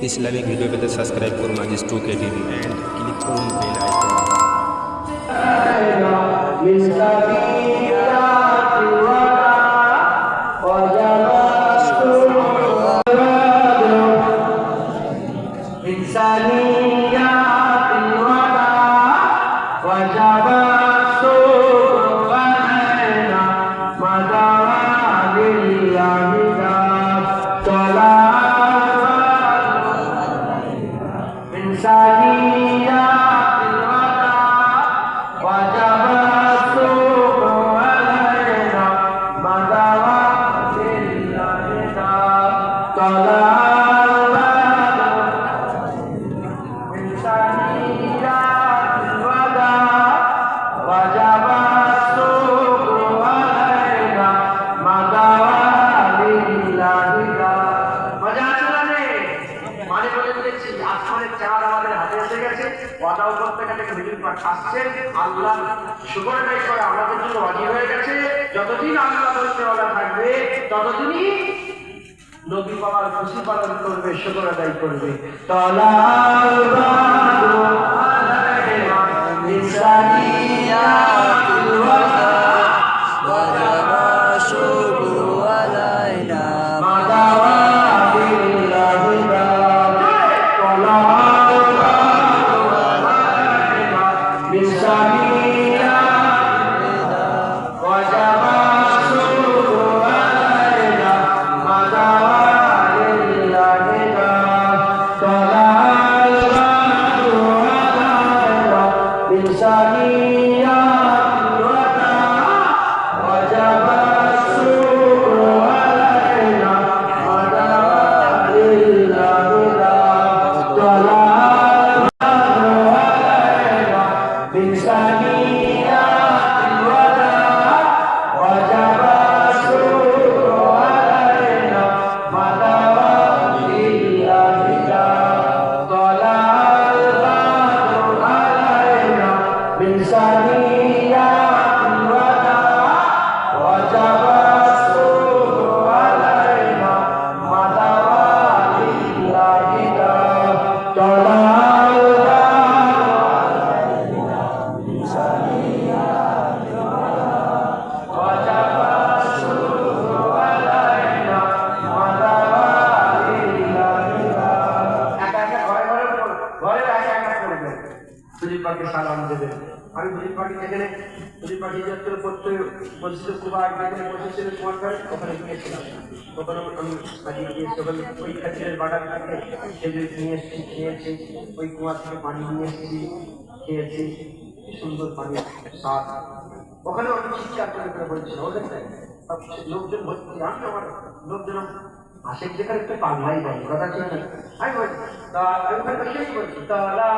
Islamic video পেতে subscribe করুন Aziz 2K TV and click করুন বেল আইকন। যতদিন আল্লাহ থাকবে ততদিনই নবী বাবার খুশি পালন করবে, শুকর আদায় করবে। সালাম দেবেন। আমি দুই পার্টি যেখানে দুই পার্টি যাত্রা করতে বলছিল কুবা যেখানে বসেছিল তোমার ওখানে গিয়েছিলাম। ওখানে আমি কাটিয়ে গিয়েছি, ওখানে ওই খাতিরের বাটার থেকে খেজুর নিয়ে এসেছি, খেয়েছি। ওই কুয়ার থেকে পানি নিয়ে এসেছি, খেয়েছি। সুন্দর পানি স্বাদ। ওখানে অনেক চিৎকার করে বলছিল ওদের লোকজন ভর্তি। আমি আমার লোকজন আশেক যেখানে একটু পাগলাই যায় কথা ছিল না। আমি বলছি আমি ওখানে বসেই বলছি তালা